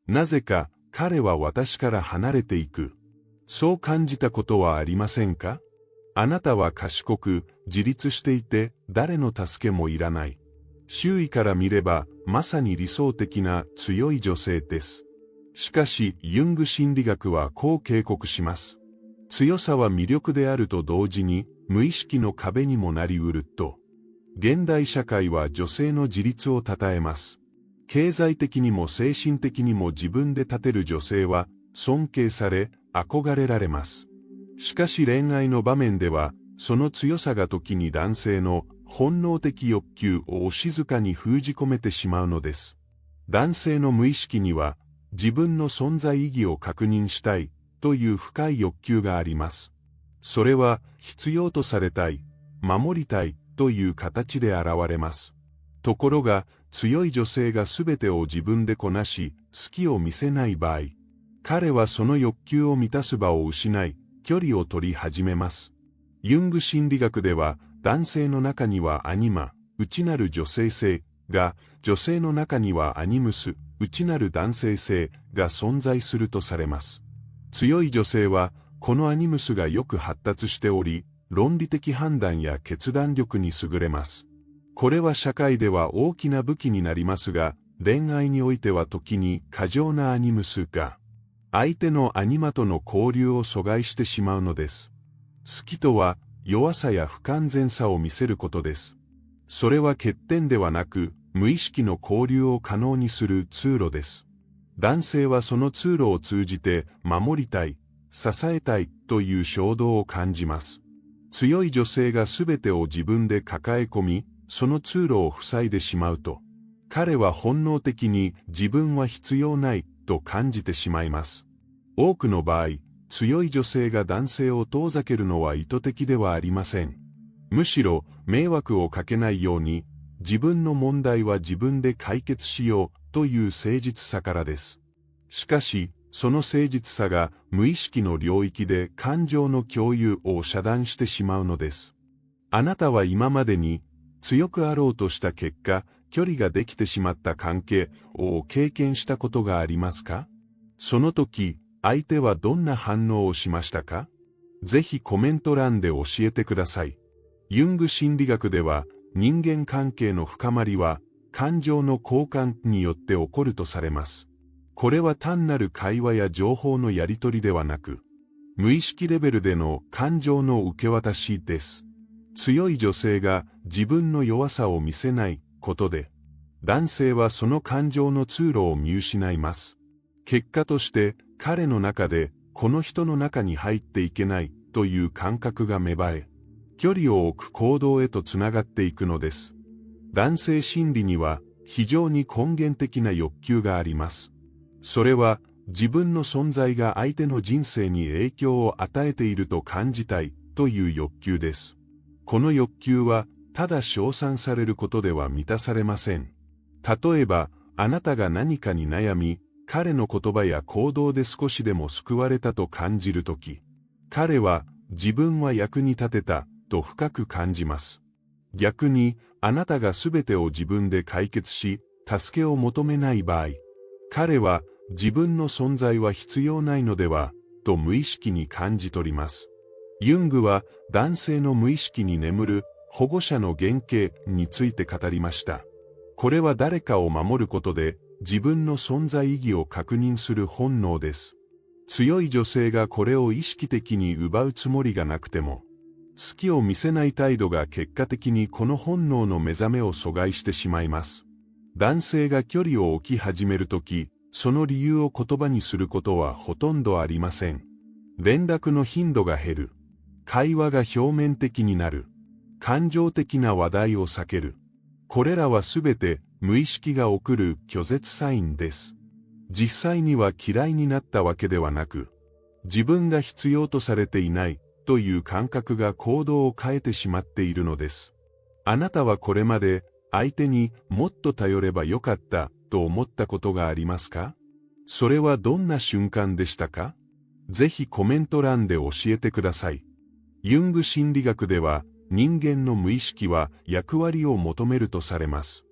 なぜか彼は私から離れていく。そう感じたことはありませんか？あなたは賢く、自立していて、誰の助けもいらない。周囲から見れば、まさに理想的な強い女性です。しかし、ユング心理学はこう警告します。強さは魅力であると同時に、無意識の壁にもなりうると。現代社会は女性の自立を称えます。経済的にも精神的にも自分で立てる女性は、尊敬され、憧れられます。しかし恋愛の場面では、その強さが時に男性の本能的欲求を静かに封じ込めてしまうのです。男性の無意識には、自分の存在意義を確認したいという深い欲求があります。それは必要とされたい、守りたいという形で現れます。ところが、強い女性が全てを自分でこなし、好きを見せない場合、彼はその欲求を満たす場を失い、距離を取り始めます。ユング心理学では、男性の中にはアニマ、内なる女性性が、女性の中にはアニムス、内なる男性性が存在するとされます。強い女性は、このアニムスがよく発達しており、論理的判断や決断力に優れます。これは社会では大きな武器になりますが、恋愛においては時に過剰なアニムスが、相手のアニマとの交流を阻害してしまうのです。好きとは弱さや不完全さを見せることです。それは欠点ではなく、無意識の交流を可能にする通路です。男性はその通路を通じて守りたい、支えたいという衝動を感じます。強い女性が全てを自分で抱え込み、その通路を塞いでしまうと、彼は本能的に自分は必要ないと感じてしまいます。多くの場合、強い女性が男性を遠ざけるのは意図的ではありません。むしろ、迷惑をかけないように、自分の問題は自分で解決しようという誠実さからです。しかし、その誠実さが無意識の領域で感情の共有を遮断してしまうのです。あなたは今までに強くあろうとした結果、距離ができてしまった関係を経験したことがありますか？その時、相手はどんな反応をしましたか？ぜひコメント欄で教えてください。ユング心理学では、人間関係の深まりは、感情の交換によって起こるとされます。これは単なる会話や情報のやり取りではなく、無意識レベルでの感情の受け渡しです。強い女性が自分の弱さを見せないことで、男性はその感情の通路を見失います。結果として、彼の中で、この人の中に入っていけないという感覚が芽生え、距離を置く行動へとつながっていくのです。男性心理には非常に根源的な欲求があります。それは自分の存在が相手の人生に影響を与えていると感じたいという欲求です。この欲求はただ称賛されることでは満たされません。例えば、あなたが何かに悩み、彼の言葉や行動で少しでも救われたと感じるとき、彼は自分は役に立てたと深く感じます。逆に、あなたが全てを自分で解決し、助けを求めない場合、彼は自分の存在は必要ないのでは、と無意識に感じ取ります。ユングは男性の無意識に眠る保護者の原型について語りました。これは誰かを守ることで自分の存在意義を確認する本能です。強い女性がこれを意識的に奪うつもりがなくても、好きを見せない態度が結果的にこの本能の目覚めを阻害してしまいます。男性が距離を置き始めるとき、その理由を言葉にすることはほとんどありません。連絡の頻度が減る。会話が表面的になる。感情的な話題を避ける。これらはすべて無意識が送る拒絶サインです。実際には嫌いになったわけではなく、自分が必要とされていないという感覚が行動を変えてしまっているのです。あなたはこれまで相手にもっと頼ればよかったと思ったことがありますか？それはどんな瞬間でしたか？ぜひコメント欄で教えてください。ユング心理学では人間の無意識は役割を求めるとされます。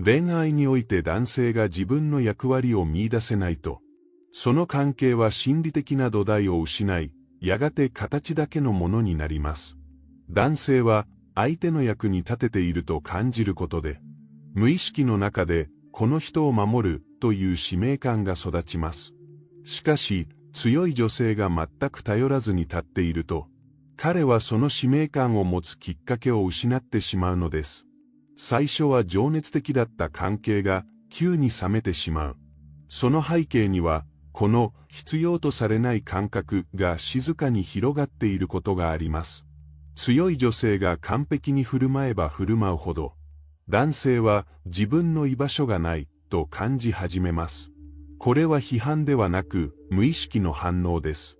恋愛において男性が自分の役割を見出せないと、その関係は心理的な土台を失い、やがて形だけのものになります。男性は相手の役に立てていると感じることで、無意識の中でこの人を守るという使命感が育ちます。しかし、強い女性が全く頼らずに立っていると、彼はその使命感を持つきっかけを失ってしまうのです。最初は情熱的だった関係が急に冷めてしまう。その背景には、この必要とされない感覚が静かに広がっていることがあります。強い女性が完璧に振る舞えば振る舞うほど、男性は自分の居場所がないと感じ始めます。これは批判ではなく無意識の反応です。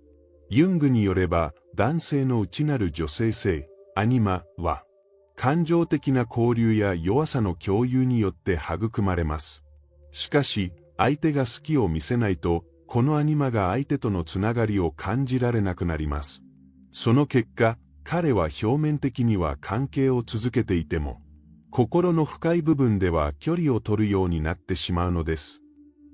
ユングによれば、男性の内なる女性性、アニマは、感情的な交流や弱さの共有によって育まれます。しかし、相手が好きを見せないと、このアニマが相手とのつながりを感じられなくなります。その結果、彼は表面的には関係を続けていても、心の深い部分では距離を取るようになってしまうのです。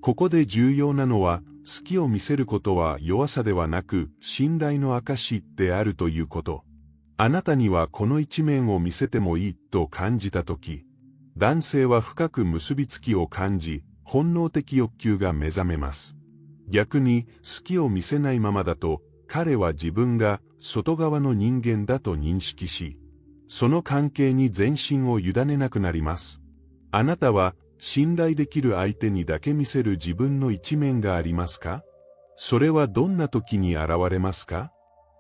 ここで重要なのは、好きを見せることは弱さではなく、信頼の証であるということ。あなたにはこの一面を見せてもいいと感じたとき、男性は深く結びつきを感じ、本能的欲求が目覚めます。逆に、好きを見せないままだと、彼は自分が外側の人間だと認識し、その関係に全身を委ねなくなります。あなたは、信頼できる相手にだけ見せる自分の一面がありますか？それはどんな時に現れますか？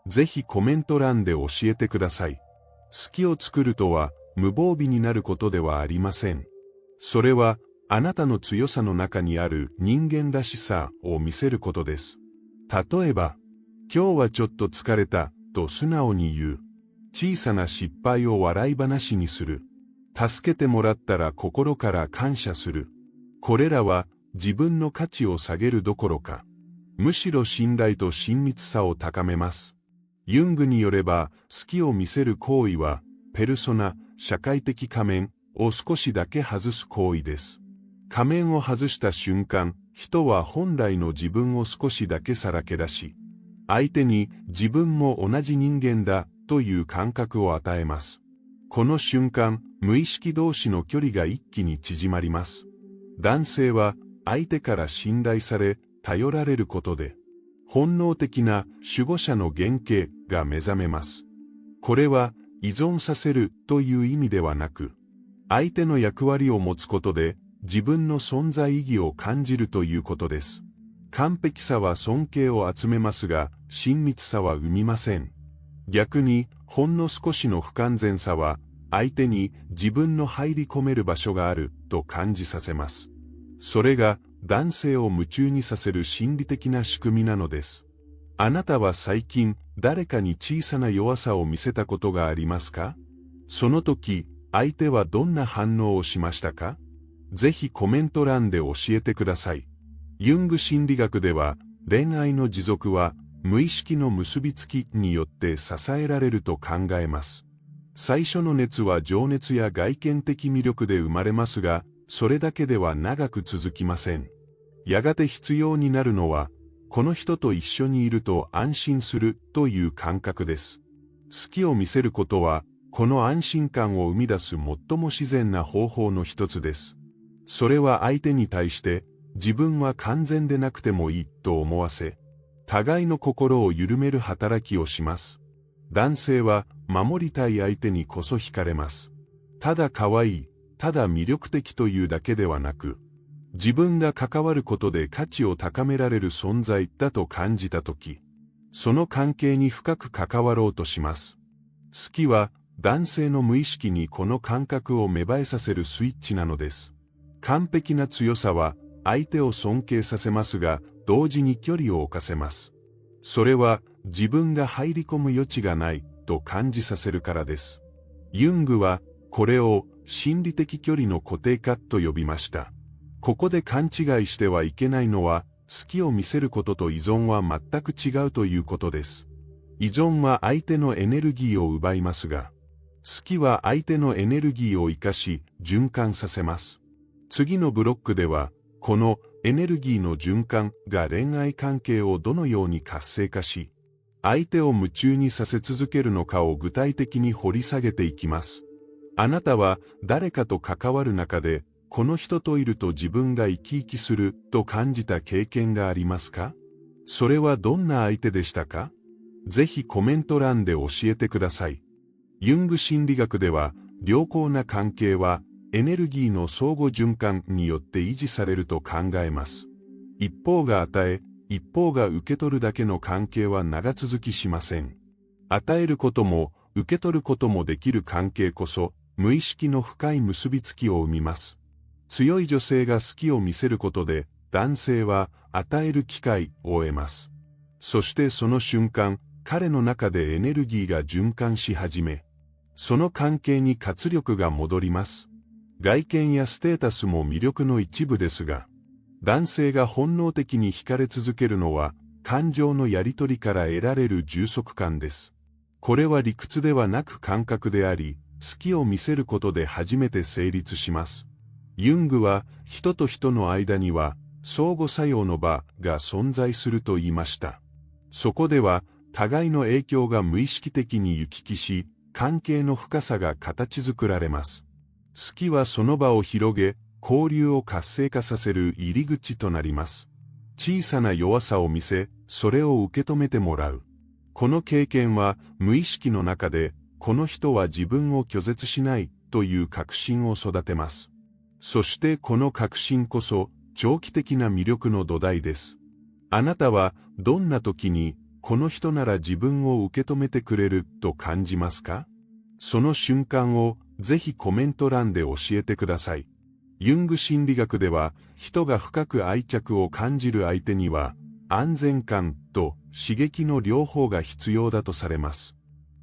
ぜひコメント欄で教えてください。好きを作るとは無防備になることではありません。それはあなたの強さの中にある人間らしさを見せることです。例えば、今日はちょっと疲れたと素直に言う。小さな失敗を笑い話にする。助けてもらったら心から感謝する。これらは自分の価値を下げるどころか、むしろ信頼と親密さを高めます。ユングによれば、好きを見せる行為は、ペルソナ、社会的仮面を少しだけ外す行為です。仮面を外した瞬間、人は本来の自分を少しだけさらけ出し、相手に自分も同じ人間だという感覚を与えます。この瞬間、無意識同士の距離が一気に縮まります。男性は相手から信頼され、頼られることで、本能的な守護者の原型が目覚めます。これは依存させるという意味ではなく、相手の役割を持つことで自分の存在意義を感じるということです。完璧さは尊敬を集めますが、親密さは生みません。逆に、ほんの少しの不完全さは、相手に自分の入り込める場所があると感じさせます。それが男性を夢中にさせる心理的な仕組みなのです。あなたは最近誰かに小さな弱さを見せたことがありますか？その時、相手はどんな反応をしましたか？ぜひコメント欄で教えてください。ユング心理学では、恋愛の持続は無意識の結びつきによって支えられると考えます。最初の熱は情熱や外見的魅力で生まれますが、それだけでは長く続きません。やがて必要になるのは、この人と一緒にいると安心するという感覚です。好きを見せることは、この安心感を生み出す最も自然な方法の一つです。それは相手に対して、自分は完全でなくてもいいと思わせ、互いの心を緩める働きをします。男性は守りたい相手にこそ惹かれます。ただ可愛い、ただ魅力的というだけではなく、自分が関わることで価値を高められる存在だと感じたとき、その関係に深く関わろうとします。好きは男性の無意識にこの感覚を芽生えさせるスイッチなのです。完璧な強さは相手を尊敬させますが、同時に距離を置かせます。それは自分が入り込む余地がないと感じさせるからです。ユングはこれを心理的距離の固定化と呼びました。ここで勘違いしてはいけないのは、好きを見せることと依存は全く違うということです。依存は相手のエネルギーを奪いますが、好きは相手のエネルギーを生かし、循環させます。次のブロックでは、このエネルギーの循環が恋愛関係をどのように活性化し、相手を夢中にさせ続けるのかを具体的に掘り下げていきます。あなたは誰かと関わる中で、この人といると自分が生き生きすると感じた経験がありますか？それはどんな相手でしたか？ぜひコメント欄で教えてください。ユング心理学では、良好な関係はエネルギーの相互循環によって維持されると考えます。一方が与え、一方が受け取るだけの関係は長続きしません。与えることも受け取ることもできる関係こそ、無意識の深い結びつきを生みます。強い女性が好きを見せることで、男性は与える機会を得ます。そしてその瞬間、彼の中でエネルギーが循環し始め、その関係に活力が戻ります。外見やステータスも魅力の一部ですが、男性が本能的に惹かれ続けるのは、感情のやり取りから得られる充足感です。これは理屈ではなく感覚であり、好きを見せることで初めて成立します。ユングは、人と人の間には、相互作用の場が存在すると言いました。そこでは、互いの影響が無意識的に行き来し、関係の深さが形作られます。好きはその場を広げ、交流を活性化させる入り口となります。小さな弱さを見せ、それを受け止めてもらう。この経験は、無意識の中で、この人は自分を拒絶しないという確信を育てます。そしてこの確信こそ、長期的な魅力の土台です。あなたは、どんな時に、この人なら自分を受け止めてくれると感じますか？その瞬間を、ぜひコメント欄で教えてください。ユング心理学では、人が深く愛着を感じる相手には、安全感と刺激の両方が必要だとされます。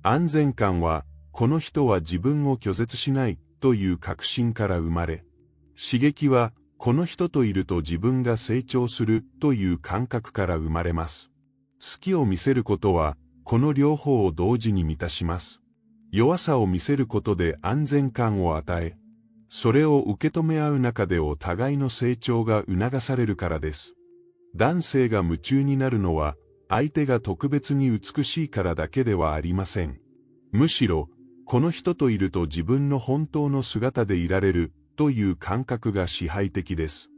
安全感は、この人は自分を拒絶しないという確信から生まれ、刺激は、この人といると自分が成長するという感覚から生まれます。好きを見せることは、この両方を同時に満たします。弱さを見せることで安全感を与え、それを受け止め合う中でお互いの成長が促されるからです。男性が夢中になるのは、相手が特別に美しいからだけではありません。むしろ、この人といると自分の本当の姿でいられるという感覚が支配的です。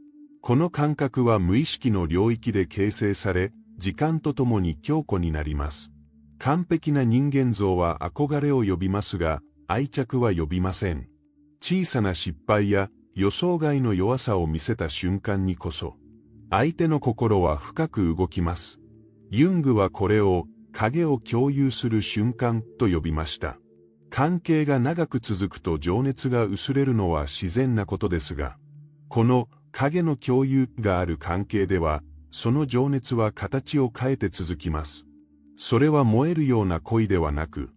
この感覚は無意識の領域で形成され、時間とともに強固になります。完璧な人間像は憧れを呼びますが、愛着は呼びません。小さな失敗や予想外の弱さを見せた瞬間にこそ、相手の心は深く動きます。ユングはこれを影を共有する瞬間と呼びました。関係が長く続くと情熱が薄れるのは自然なことですが、この影の共有がある関係では、その情熱は形を変えて続きます。それは燃えるような恋ではなく、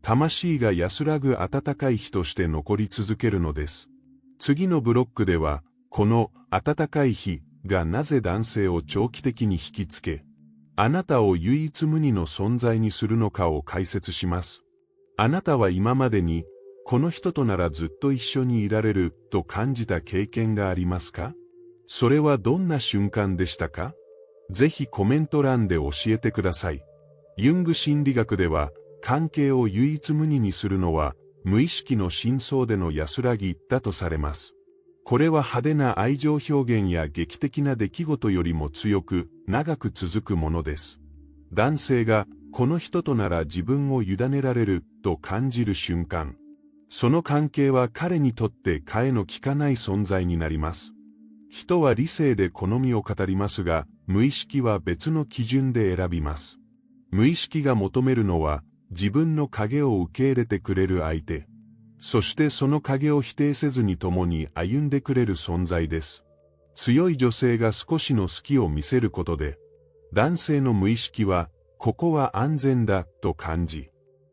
魂が安らぐ温かい火として残り続けるのです。次のブロックでは、この温かい火がなぜ男性を長期的に引きつけ、あなたを唯一無二の存在にするのかを解説します。あなたは今までに、この人とならずっと一緒にいられると感じた経験がありますか？それはどんな瞬間でしたか？ぜひコメント欄で教えてください。ユング心理学では、関係を唯一無二にするのは、無意識の深層での安らぎだとされます。これは派手な愛情表現や劇的な出来事よりも強く、長く続くものです。男性が、この人となら自分を委ねられると感じる瞬間、その関係は彼にとって替えの利かない存在になります。人は理性で好みを語りますが、無意識は別の基準で選びます。無意識が求めるのは、自分の影を受け入れてくれる相手。そしてその影を否定せずに共に歩んでくれる存在です。強い女性が少しの好きを見せることで、男性の無意識は、ここは安全だと感じ、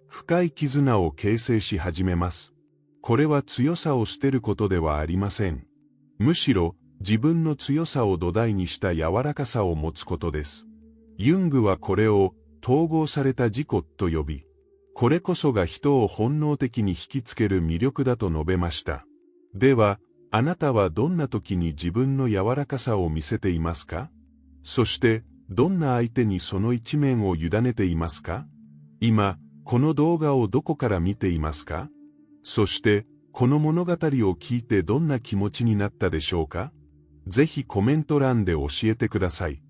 深い絆を形成し始めます。これは強さを捨てることではありません。むしろ、自分の強さを土台にした柔らかさを持つことです。ユングはこれを、統合された自己と呼び、これこそが人を本能的に引きつける魅力だと述べました。では、あなたはどんな時に自分の柔らかさを見せていますか？そして、どんな相手にその一面を委ねていますか？今、この動画をどこから見ていますか？そして、この物語を聞いてどんな気持ちになったでしょうか？ぜひコメント欄で教えてください。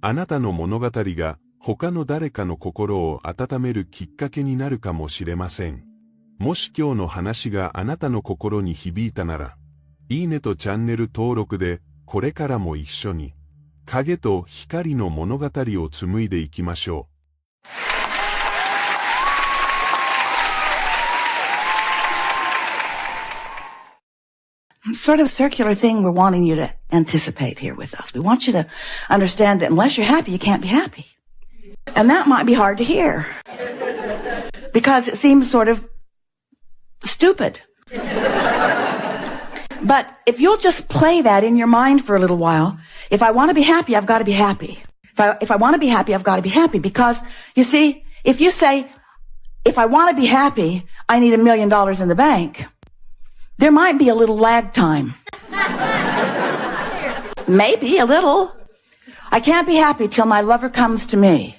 あなたの物語が他の誰かの心を温めるきっかけになるかもしれません。もし今日の話があなたの心に響いたなら、いいねとチャンネル登録で、これからも一緒に、影と光の物語を紡いでいきましょう。Sort of circular thing we're wanting you to anticipate here with us. We want you to understand that unless you're happy, you can't be happy. And that might be hard to hear. Because it seems sort of stupid. But if you'll just play that in your mind for a little while, if I want to be happy, I've got to be happy. If I want to be happy, I've got to be happy. Because, you see, if you say, if I want to be happy, I need $1 million in the bank, there might be a little lag time. Maybe a little. I can't be happy till my lover comes to me.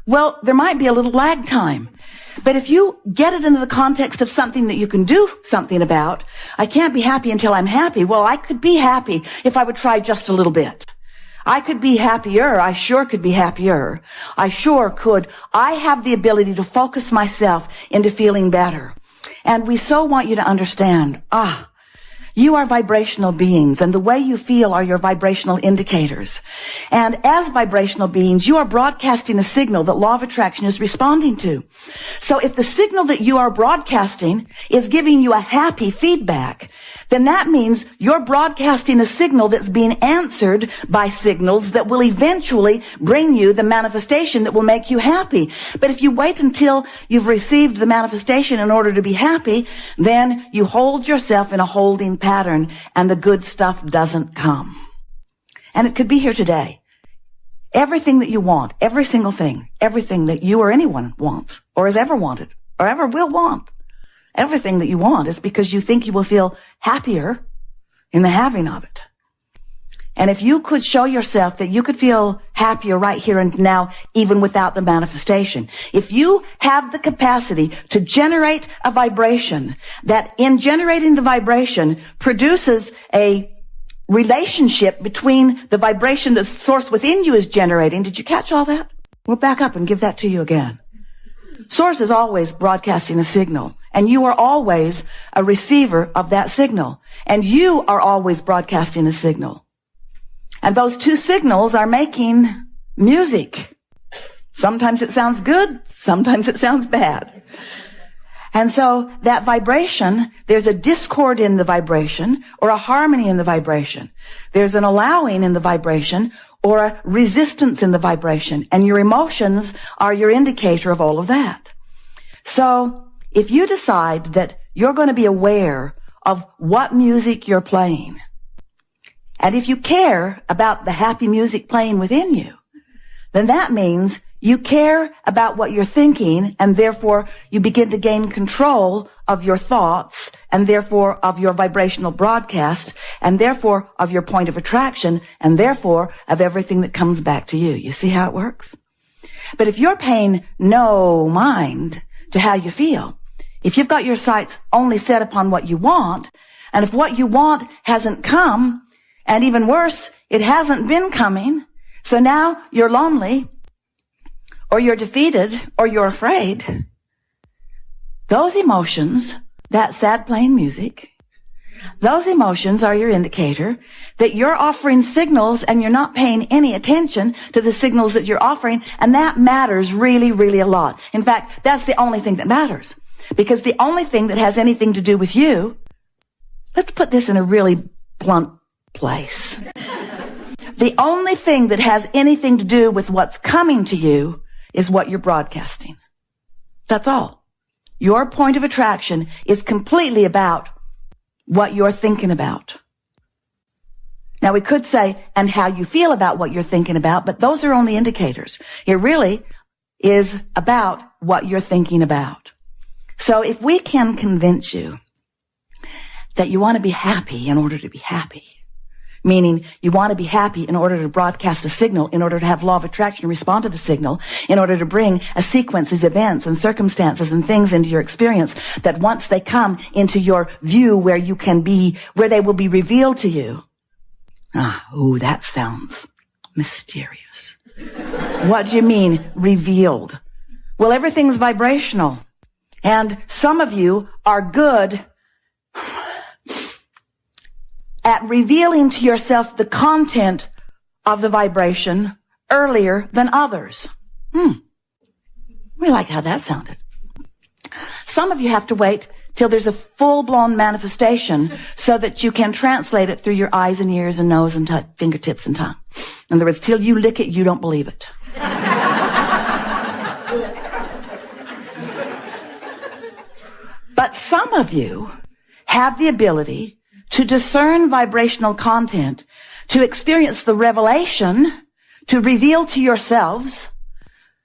Well, there might be a little lag time. But if you get it into the context of something that you can do something about, I can't be happy until I'm happy. Well, I could be happy if I would try just a little bit. I could be happier. I sure could be happier. I sure could. I have the ability to focus myself into feeling better. And we so want you to understand, you are vibrational beings, and the way you feel are your vibrational indicators. And as vibrational beings, you are broadcasting a signal that law of attraction is responding to. So if the signal that you are broadcasting is giving you a happy feedback, then that means you're broadcasting a signal that's being answered by signals that will eventually bring you the manifestation that will make you happy. But if you wait until you've received the manifestation in order to be happy, then you hold yourself in a holding pattern and the good stuff doesn't come. And it could be here today. Everything that you want, every single thing, everything that you or anyone wants or has ever wanted or ever will want, everything that you want is because you think you will feel happier in the having of it. And if you could show yourself that you could feel happier right here and now, even without the manifestation, if you have the capacity to generate a vibration that in generating the vibration produces a relationship between the vibration the source within you is generating. Did you catch all that? We'll back up and give that to you again. Source is always broadcasting a signal, and you are always a receiver of that signal, and you are always broadcasting a signal. And those two signals are making music. Sometimes it sounds good, sometimes it sounds bad. And so that vibration, there's a discord in the vibration or a harmony in the vibration. There's an allowing in the vibration or a resistance in the vibration. And your emotions are your indicator of all of that. So if you decide that you're going to be aware of what music you're playing, and if you care about the happy music playing within you, then that means you care about what you're thinking, and therefore you begin to gain control of your thoughts, and therefore of your vibrational broadcast, and therefore of your point of attraction, and therefore of everything that comes back to you. You see how it works? But if you're paying no mind to how you feel, if you've got your sights only set upon what you want, and if what you want hasn't come, and even worse, it hasn't been coming, so now you're lonely, or you're defeated, or you're afraid, those emotions, that sad playing music, those emotions are your indicator that you're offering signals and you're not paying any attention to the signals that you're offering, and that matters really, really a lot. In fact, that's the only thing that matters. Because the only thing that has anything to do with you, let's put this in a really blunt place. The only thing that has anything to do with what's coming to you is what you're broadcasting. That's all. Your point of attraction is completely about what you're thinking about. Now we could say, and how you feel about what you're thinking about, but those are only indicators. It really is about what you're thinking about. So if we can convince you that you want to be happy in order to be happy. Meaning you want to be happy in order to broadcast a signal, in order to have law of attraction respond to the signal, in order to bring a sequence of events and circumstances and things into your experience that once they come into your view where you can be, where they will be revealed to you. That sounds mysterious. What do you mean, revealed? Well, everything's vibrational. And some of you are good at revealing to yourself the content of the vibration earlier than others. We like how that sounded. Some of you have to wait till there's a full-blown manifestation so that you can translate it through your eyes and ears and nose and fingertips and tongue. In other words, till you lick it, you don't believe it. But some of you have the ability to discern vibrational content, to experience the revelation, to reveal to yourselves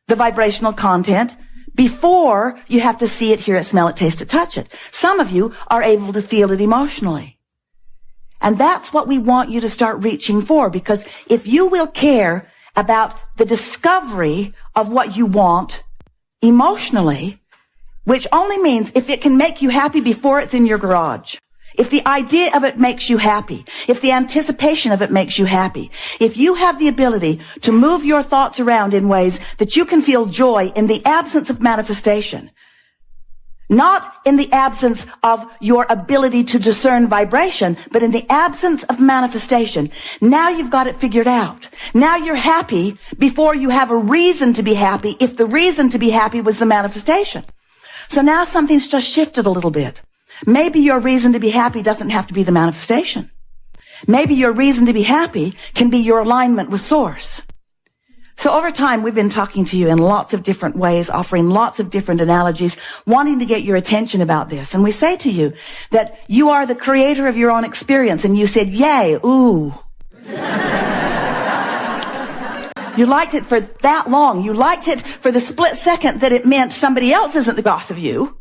the vibrational content before you have to see it, hear it, smell it, taste it, touch it. Some of you are able to feel it emotionally. And that's what we want you to start reaching for, because if you will care about the discovery of what you want emotionally, which only means if it can make you happy before it's in your garage, if the idea of it makes you happy, if the anticipation of it makes you happy, if you have the ability to move your thoughts around in ways that you can feel joy in the absence of manifestation, not in the absence of your ability to discern vibration, but in the absence of manifestation, now you've got it figured out. Now you're happy before you have a reason to be happy, if the reason to be happy was the manifestation. So now something's just shifted a little bit. Maybe your reason to be happy doesn't have to be the manifestation. Maybe your reason to be happy can be your alignment with Source. So over time, we've been talking to you in lots of different ways, offering lots of different analogies, wanting to get your attention about this. And we say to you that you are the creator of your own experience. And you said, yay, ooh. You liked it for that long. You liked it for the split second that it meant somebody else isn't the boss of you.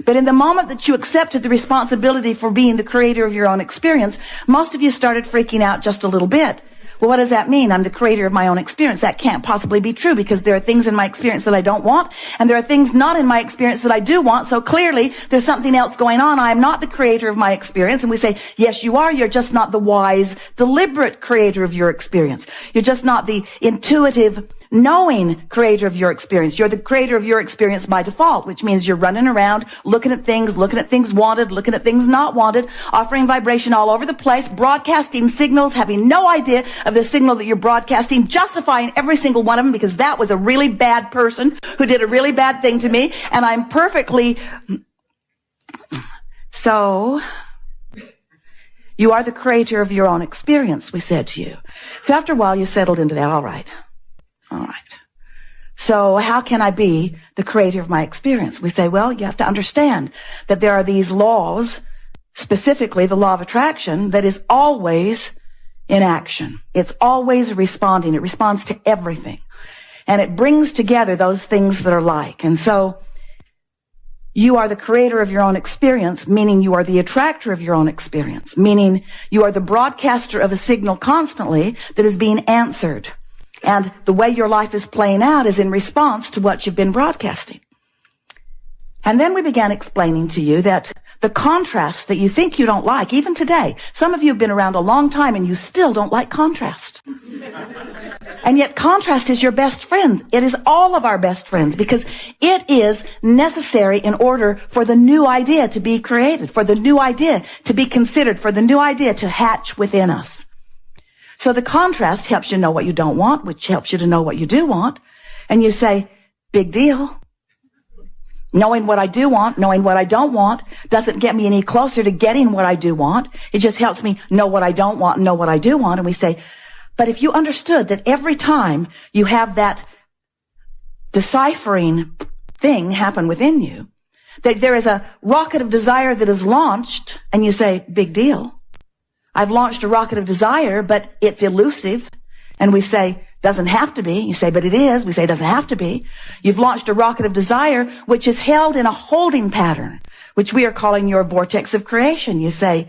But in the moment that you accepted the responsibility for being the creator of your own experience, most of you started freaking out just a little bit. Well, what does that mean? I'm the creator of my own experience. That can't possibly be true, because there are things in my experience that I don't want, and there are things not in my experience that I do want. So clearly there's something else going on. I am not the creator of my experience. And we say, yes, you are. You're just not the wise, deliberate creator of your experience. You're just not the intuitive, knowing creator of your experience. You're the creator of your experience by default, which means you're running around looking at things wanted, looking at things not wanted, offering vibration all over the place, broadcasting signals, having no idea of the signal that you're broadcasting, justifying every single one of them because that was a really bad person who did a really bad thing to me, and I'm perfectly... So, you are the creator of your own experience, we said to you. So after a while, you settled into that. All right. So how can I be the creator of my experience? We say, well, you have to understand that there are these laws, specifically the law of attraction, that is always in action. It's always responding. It responds to everything. And it brings together those things that are like. And so you are the creator of your own experience, meaning you are the attractor of your own experience, meaning you are the broadcaster of a signal constantly that is being answered. And the way your life is playing out is in response to what you've been broadcasting. And then we began explaining to you that the contrast that you think you don't like, even today, some of you have been around a long time and you still don't like contrast. And yet contrast is your best friend. It is all of our best friends, because it is necessary in order for the new idea to be created, for the new idea to be considered, for the new idea to hatch within us. So the contrast helps you know what you don't want, which helps you to know what you do want. And you say, big deal. Knowing what I do want, knowing what I don't want, doesn't get me any closer to getting what I do want. It just helps me know what I don't want and know what I do want. And we say, but if you understood that every time you have that deciphering thing happen within you, that there is a rocket of desire that is launched, and you say, big deal. I've launched a rocket of desire, but it's elusive. And we say, Doesn't have to be. You say, but it is. We say it doesn't have to be. You've launched a rocket of desire, which is held in a holding pattern, which we are calling your vortex of creation. You say,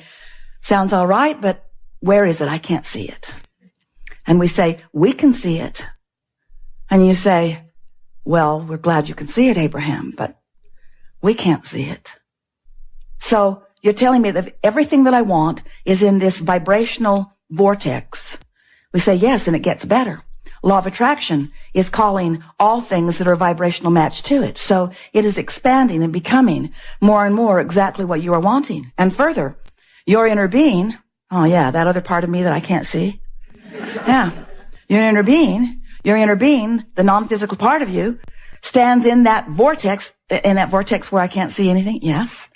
sounds all right, but where is it? I can't see it. And we say, we can see it. And you say, well, we're glad you can see it, Abraham, but we can't see it. So you're telling me that everything that I want is in this vibrational vortex. We say yes, and it gets better. Law of attraction is calling all things that are a vibrational match to it. So it is expanding and becoming more and more exactly what you are wanting. And further, your inner being, oh yeah, that other part of me that I can't see. Yeah. Your inner being, the non-physical part of you, stands in that vortex where I can't see anything. Yes.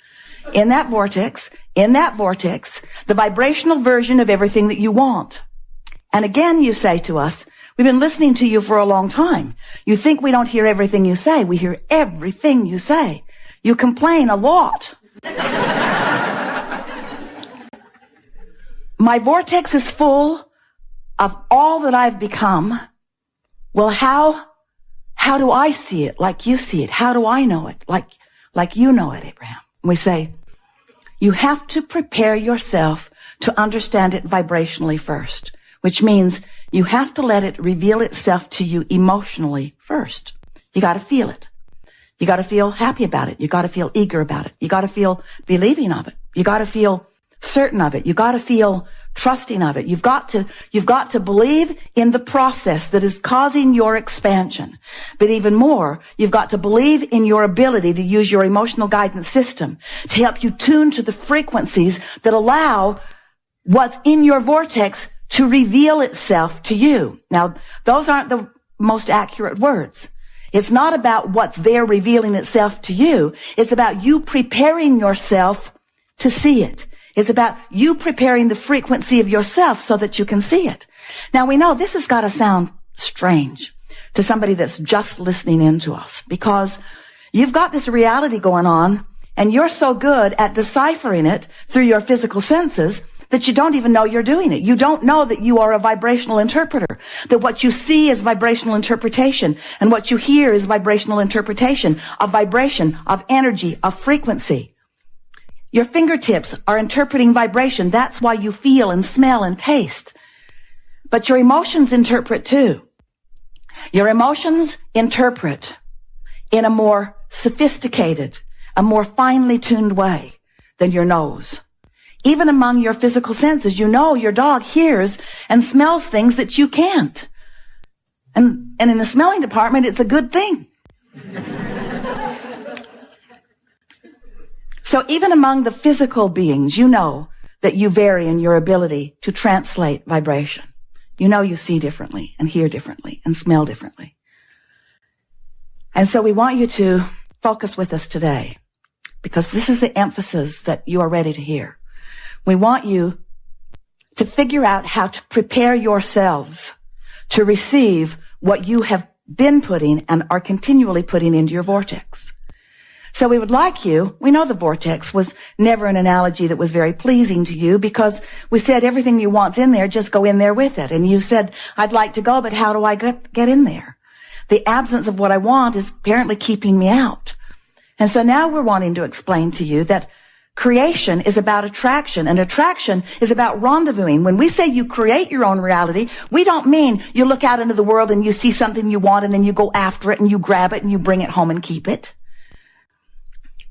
In that vortex, the vibrational version of everything that you want. And again, you say to us, we've been listening to you for a long time. You think we don't hear everything you say. We hear everything you say. You complain a lot. My vortex is full of all that I've become. Well, how do I see it like you see it? How do I know it like you know it, Abraham? And we say, you have to prepare yourself to understand it vibrationally first, which means you have to let it reveal itself to you emotionally first. You got to feel it. You got to feel happy about it. You got to feel eager about it. You got to feel believing of it. You got to feel certain of it. You got to feel trusting of it. You've got to believe in the process that is causing your expansion. But even more, you've got to believe in your ability to use your emotional guidance system to help you tune to the frequencies that allow what's in your vortex to reveal itself to you. Now, those aren't the most accurate words. It's not about what's there revealing itself to you. It's about you preparing yourself to see it. It's about you preparing the frequency of yourself so that you can see it. Now, we know this has got to sound strange to somebody that's just listening in to us, because you've got this reality going on and you're so good at deciphering it through your physical senses that you don't even know you're doing it. You don't know that you are a vibrational interpreter, that what you see is vibrational interpretation and what you hear is vibrational interpretation of vibration, of energy, of frequency. Your fingertips are interpreting vibration. That's why you feel and smell and taste. But your emotions interpret too. Your emotions interpret in a more sophisticated, a more finely tuned way than your nose. Even among your physical senses, you know your dog hears and smells things that you can't. And in the smelling department, it's a good thing. So even among the physical beings, you know that you vary in your ability to translate vibration. You know you see differently and hear differently and smell differently. And so we want you to focus with us today, because this is the emphasis that you are ready to hear. We want you to figure out how to prepare yourselves to receive what you have been putting and are continually putting into your vortex. So we would like you, we know the vortex was never an analogy that was very pleasing to you, because we said everything you want's in there, just go in there with it. And you said, I'd like to go, but how do I get in there? The absence of what I want is apparently keeping me out. And so now we're wanting to explain to you that creation is about attraction, and attraction is about rendezvousing. When we say you create your own reality, we don't mean you look out into the world and you see something you want and then you go after it and you grab it and you bring it home and keep it.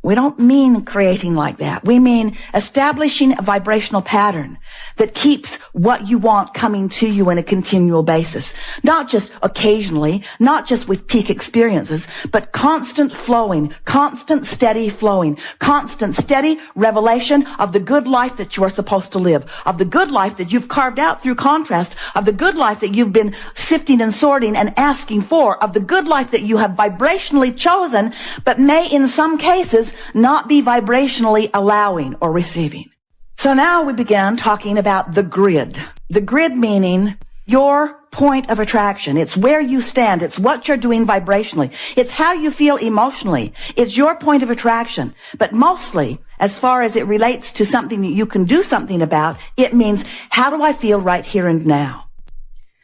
We don't mean creating like that. We mean establishing a vibrational pattern that keeps what you want coming to you on a continual basis. Not just occasionally, not just with peak experiences, but constant flowing, constant steady flowing, constant steady revelation of the good life that you are supposed to live, of the good life that you've carved out through contrast, of the good life that you've been sifting and sorting and asking for, of the good life that you have vibrationally chosen, but may in some cases not be vibrationally allowing or receiving. So now we began talking about the grid. The grid meaning your point of attraction. It's where you stand. It's what you're doing vibrationally. It's how you feel emotionally. It's your point of attraction. But mostly, as far as it relates to something that you can do something about, it means, how do I feel right here and now?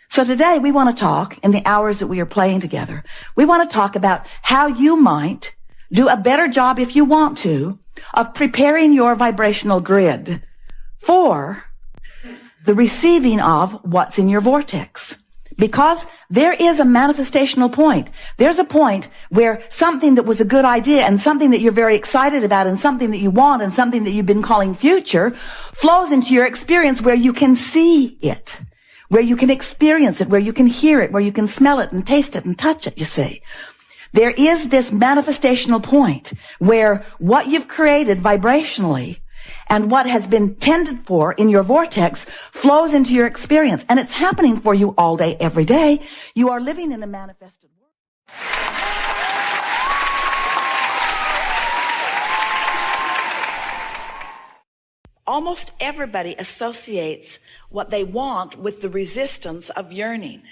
So today we want to talk, in the hours that we are playing together, we want to talk about how you might do a better job, if you want to, of preparing your vibrational grid for the receiving of what's in your vortex. Because there is a manifestational point. There's a point where something that was a good idea and something that you're very excited about and something that you want and something that you've been calling future flows into your experience where you can see it, where you can experience it, where you can hear it, where you can smell it and taste it and touch it, you see. There is this manifestational point where what you've created vibrationally and what has been tended for in your vortex flows into your experience. And it's happening for you all day, every day. You are living in a manifested world. Almost everybody associates what they want with the resistance of yearning.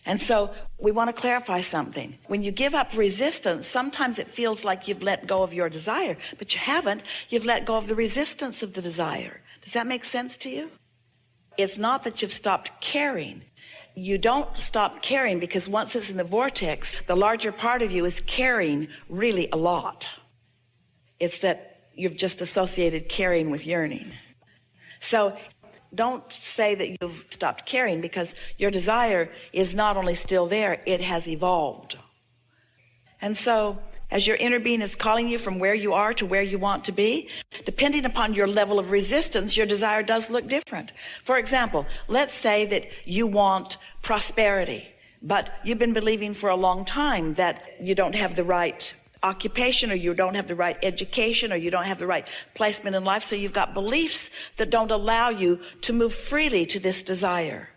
And so we want to clarify something. When you give up resistance, sometimes it feels like you've let go of your desire, but you haven't. You've let go of the resistance of the desire. Does that make sense to you? It's not that you've stopped caring. You don't stop caring because once it's in the vortex, the larger part of you is caring really a lot. It's that you've just associated caring with yearning. So don't say that you've stopped caring because your desire is not only still there, it has evolved. And so as your inner being is calling you from where you are to where you want to be, depending upon your level of resistance, your desire does look different. For example, let's say that you want prosperity, but you've been believing for a long time that you don't have the right occupation, or you don't have the right education, or you don't have the right placement in life, so you've got beliefs that don't allow you to move freely to this desire.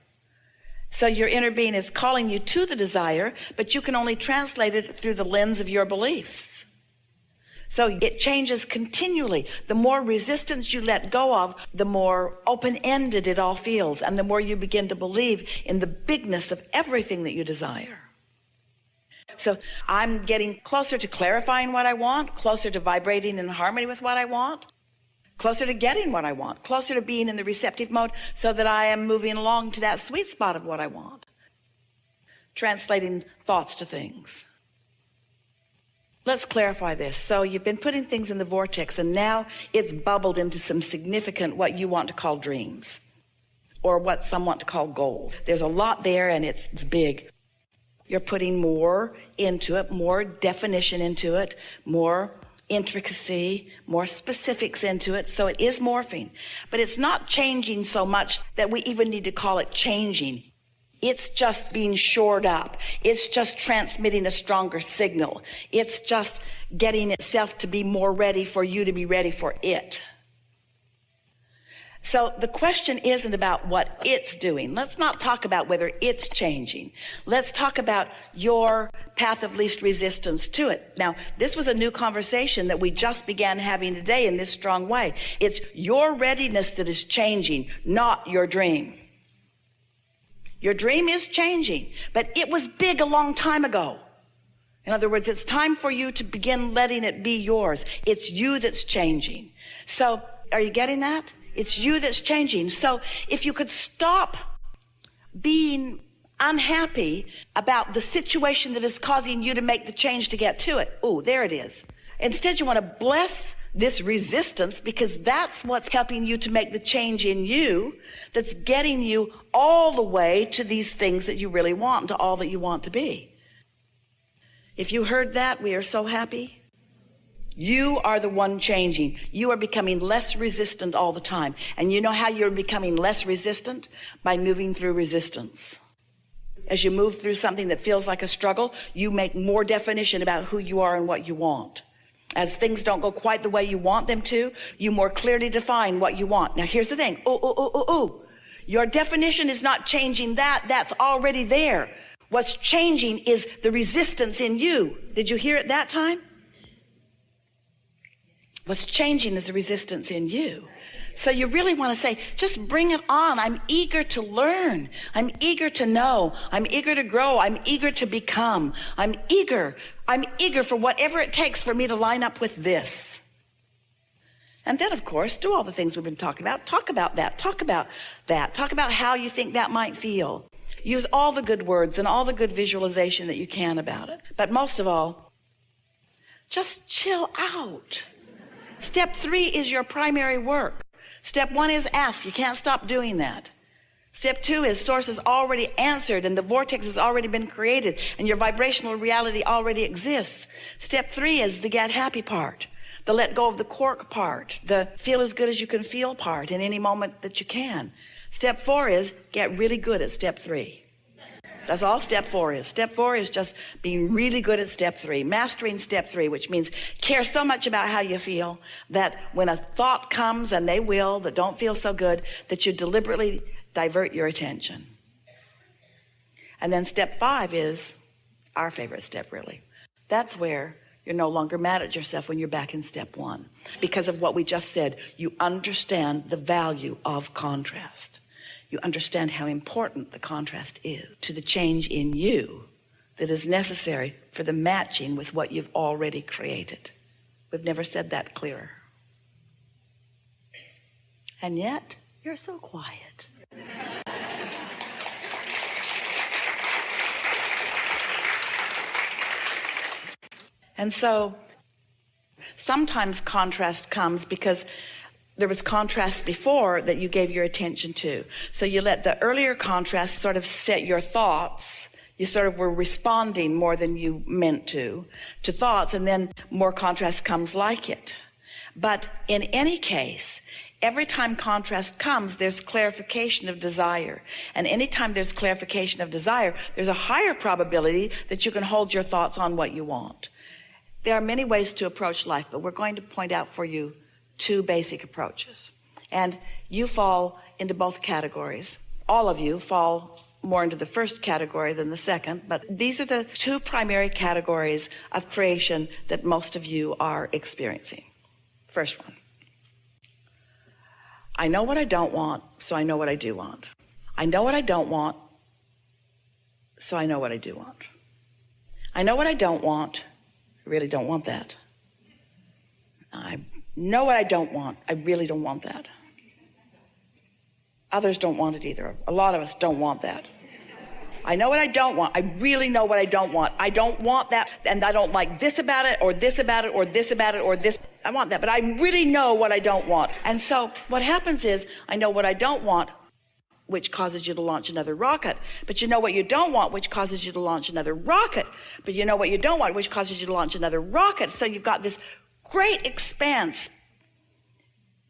So your inner being is calling you to the desire, but you can only translate it through the lens of your beliefs. So it changes continually. The more resistance you let go of, the more open-ended it all feels, and the more you begin to believe in the bigness of everything that you desire. So I'm getting closer to clarifying what I want, closer to vibrating in harmony with what I want, closer to getting what I want, closer to being in the receptive mode so that I am moving along to that sweet spot of what I want. Translating thoughts to things. Let's clarify this. So you've been putting things in the vortex and now it's bubbled into some significant, what you want to call dreams, or what some want to call goals. There's a lot there and it's big. You're putting more into it, more definition into it, more intricacy, more specifics into it. So it is morphing, but it's not changing so much that we even need to call it changing. It's just being shored up. It's just transmitting a stronger signal. It's just getting itself to be more ready for you to be ready for it. So the question isn't about what it's doing. Let's not talk about whether it's changing. Let's talk about your path of least resistance to it. Now, this was a new conversation that we just began having today in this strong way. It's your readiness that is changing, not your dream. Your dream is changing, but it was big a long time ago. In other words, it's time for you to begin letting it be yours. It's you that's changing. So, are you getting that? It's you that's changing. So if you could stop being unhappy about the situation that is causing you to make the change to get to it. Oh, there it is. Instead, you want to bless this resistance because that's what's helping you to make the change in you that's getting you all the way to these things that you really want, to all that you want to be. If you heard that, we are so happy. You are the one changing. You are becoming less resistant all the time. And you know how you're becoming less resistant? By moving through resistance. As you move through something that feels like a struggle, you make more definition about who you are and what you want. As things don't go quite the way you want them to, you more clearly define what you want. Now here's the thing. Your definition is not changing that. That's already there. What's changing is the resistance in you. Did you hear it that time? What's changing is the resistance in you. So you really want to say, just bring it on. I'm eager to learn. I'm eager to know. I'm eager to grow. I'm eager to become. I'm eager for whatever it takes for me to line up with this. And then, of course, do all the things we've been talking about. Talk about that. Talk about that. Talk about how you think that might feel. Use all the good words and all the good visualization that you can about it. But most of all, just chill out. Step 3 is your primary work. Step 1 is ask. You can't stop doing that. Step 2 is source is already answered and the vortex has already been created and your vibrational reality already exists. Step 3 is the get happy part, the let go of the cork part, the feel as good as you can feel part in any moment that you can. Step 4 is get really good at step 3. That's all step 4 is. Step 4 is just being really good at step 3, mastering step 3, which means care so much about how you feel that when a thought comes, and they will, that don't feel so good, that you deliberately divert your attention. And then step 5 is our favorite step, really. That's where you're no longer mad at yourself when you're back in step 1. Because of what we just said, you understand the value of contrast. You understand how important the contrast is to the change in you that is necessary for the matching with what you've already created. We've never said that clearer. And yet, you're so quiet. And so, sometimes contrast comes because there was contrast before that you gave your attention to. So you let the earlier contrast sort of set your thoughts. You sort of were responding more than you meant to thoughts, and then more contrast comes like it. But in any case, every time contrast comes, there's clarification of desire. And anytime there's clarification of desire, there's a higher probability that you can hold your thoughts on what you want. There are many ways to approach life, but we're going to point out for you 2 basic approaches. And you fall into both categories. All of you fall more into the first category than the second, but these are the 2 primary categories of creation that most of you are experiencing. First one. I know what I don't want, so I know what I do want. I know what I don't want, so I know what I do want. I know what I don't want. I really don't want that. I know what I don't want. I really don't want that. Others don't want it either. A lot of us don't want that. I know what I don't want. I really know what I don't want. I don't want that, and I don't like this about it, or this about it, or this about it, or this. I want that, but I really know what I don't want. And so what happens is, I know what I don't want, which causes you to launch another rocket. But you know what you don't want, which causes you to launch another rocket. But you know what you don't want, which causes you to launch another rocket. So you've got this great expanse,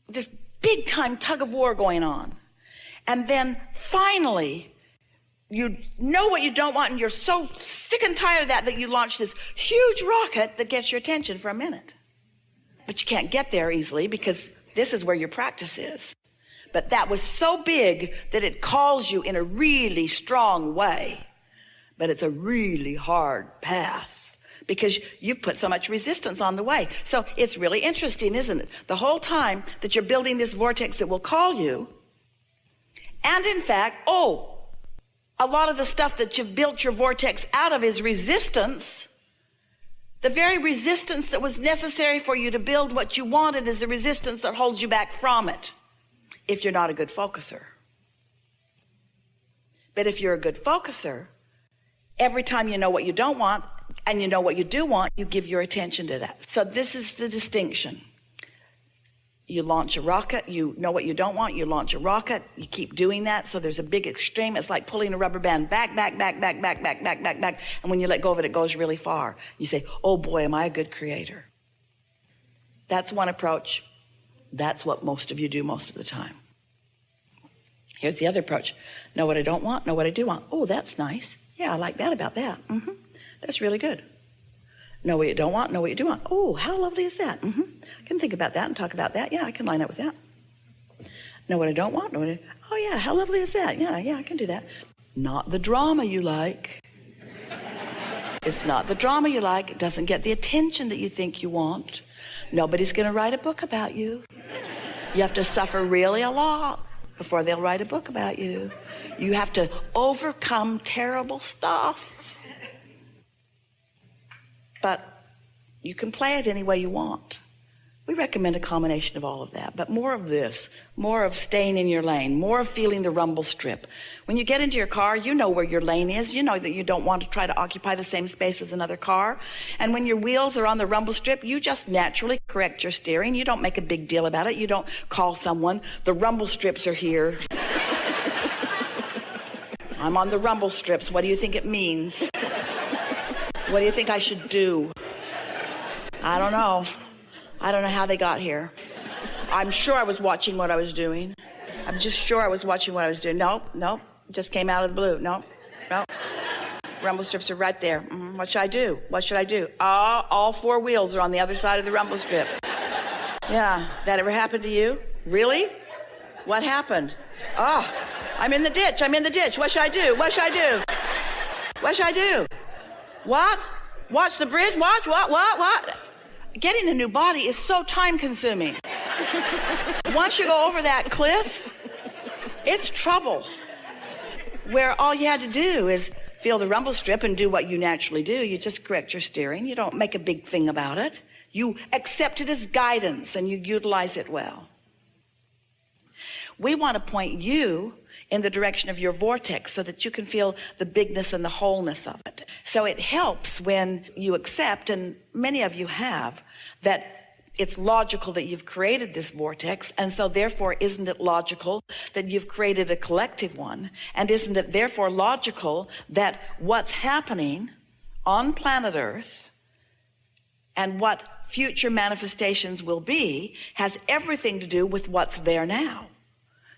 this big time tug of war going on. And then finally, you know what you don't want, and you're so sick and tired of that you launch this huge rocket that gets your attention for a minute. But you can't get there easily because this is where your practice is. But that was so big that it calls you in a really strong way. But it's a really hard path because you've put so much resistance on the way. So it's really interesting, isn't it? The whole time that you're building this vortex that will call you, and in fact, a lot of the stuff that you've built your vortex out of is resistance. The very resistance that was necessary for you to build what you wanted is the resistance that holds you back from it, if you're not a good focuser. But if you're a good focuser, every time you know what you don't want and you know what you do want, you give your attention to that. So this is the distinction. You launch a rocket, you know what you don't want, you launch a rocket, you keep doing that. So there's a big extreme. It's like pulling a rubber band back. And when you let go of it, it goes really far. You say, oh boy, am I a good creator? That's one approach. That's what most of you do most of the time. Here's the other approach. Know what I don't want, know what I do want. Oh, that's nice. Yeah, I like that about that. That's really good. Know what you don't want, know what you do want. Oh, how lovely is that? I can think about that and talk about that. Yeah, I can line up with that. Know what I don't want, oh yeah, how lovely is that? Yeah, I can do that. Not the drama you like. It's not the drama you like. It doesn't get the attention that you think you want. Nobody's going to write a book about you. You have to suffer really a lot before they'll write a book about you. You have to overcome terrible stuff. But you can play it any way you want, We recommend a combination of all of that, but more of this, more of staying in your lane, more of feeling the rumble strip. When you get into your car, you know where your lane is. You know that you don't want to try to occupy the same space as another car. And when your wheels are on the rumble strip, you just naturally correct your steering. You don't make a big deal about it. You don't call someone, the rumble strips are here. I'm on the rumble strips. What do you think it means? What do you think I should do? I don't know. I don't know how they got here. I'm sure I was watching what I was doing. I'm just sure I was watching what I was doing. Nope. It just came out of the blue. Nope. Rumble strips are right there. What should I do? All four wheels are on the other side of the rumble strip. Yeah. That ever happened to you? Really? What happened? Oh, I'm in the ditch. What should I do? What? Watch the bridge? What? Getting a new body is so time-consuming. Once you go over that cliff, it's trouble. Where all you had to do is feel the rumble strip and do what you naturally do. You just correct your steering. You don't make a big thing about it. You accept it as guidance and you utilize it well. We want to point you in the direction of your vortex so that you can feel the bigness and the wholeness of it. So it helps when you accept, and many of you have, that it's logical that you've created this vortex, and so therefore isn't it logical that you've created a collective one? And isn't it therefore logical that what's happening on planet Earth and what future manifestations will be has everything to do with what's there now?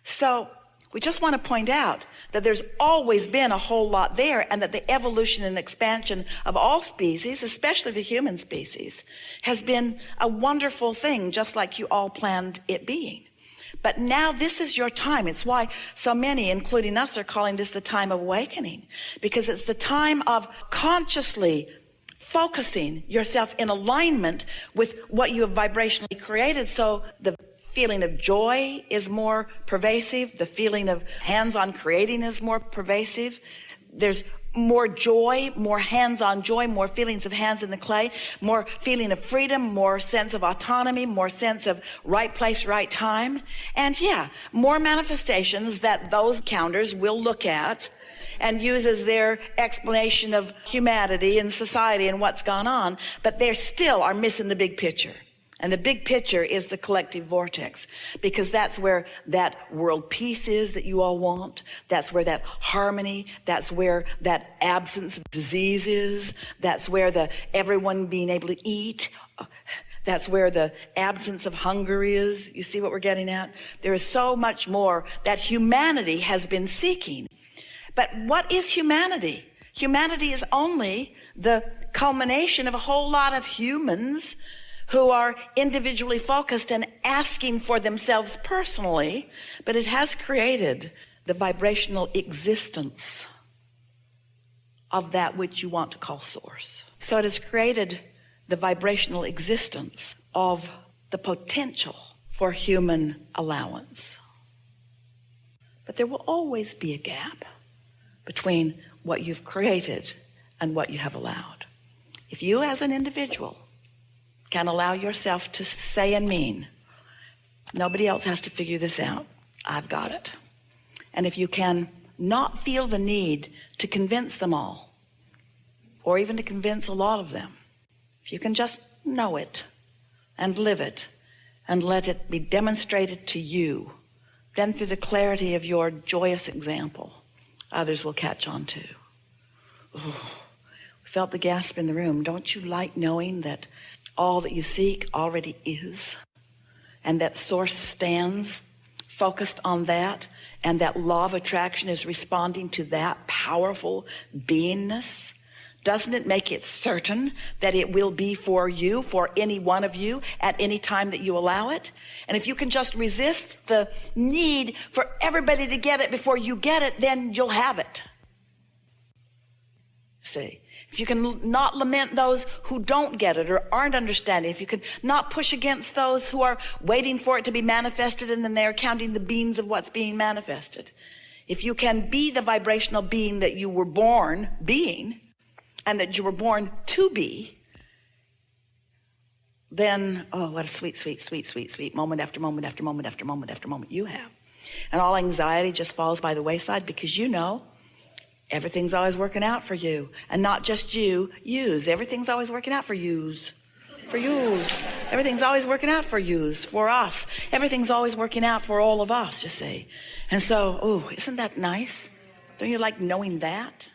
So we just want to point out that there's always been a whole lot there, and that the evolution and expansion of all species, especially the human species, has been a wonderful thing, just like you all planned it being. But now this is your time. It's why so many, including us, are calling this the time of awakening, because it's the time of consciously focusing yourself in alignment with what you have vibrationally created. So the feeling of joy is more pervasive. The feeling of hands-on creating is more pervasive. There's more joy, more hands-on joy, more feelings of hands in the clay, more feeling of freedom, more sense of autonomy, more sense of right place, right time. And yeah, more manifestations that those counters will look at and use as their explanation of humanity and society and what's gone on, but they still are missing the big picture. And the big picture is the collective vortex, because that's where that world peace is that you all want. That's where that harmony, that's where that absence of disease is. That's where the everyone being able to eat. That's where the absence of hunger is. You see what we're getting at? There is so much more that humanity has been seeking. But what is humanity? Humanity is only the culmination of a whole lot of humans who are individually focused and asking for themselves personally, but it has created the vibrational existence of that which you want to call source. So it has created the vibrational existence of the potential for human allowance. But there will always be a gap between what you've created and what you have allowed. If you as an individual can allow yourself to say and mean, nobody else has to figure this out, I've got it. And if you can not feel the need to convince them all, or even to convince a lot of them, if you can just know it and live it and let it be demonstrated to you, then through the clarity of your joyous example, others will catch on too. Ooh, we felt the gasp in the room. Don't you like knowing that all that you seek already is, and that source stands focused on that, and that law of attraction is responding to that powerful beingness? Doesn't it make it certain that it will be for you, for any one of you, at any time that you allow it? And if you can just resist the need for everybody to get it before you get it, then you'll have it. See? If you can not lament those who don't get it or aren't understanding, if you can not push against those who are waiting for it to be manifested and then they're counting the beans of what's being manifested. If you can be the vibrational being that you were born being and that you were born to be, then, oh, what a sweet, sweet, sweet, sweet, sweet moment after moment after moment after moment after moment you have. And all anxiety just falls by the wayside because you know everything's always working out for you. And not just you, yous. Everything's always working out for yous. For yous. Everything's always working out for yous, for us. Everything's always working out for all of us, you see. And so, oh, isn't that nice? Don't you like knowing that?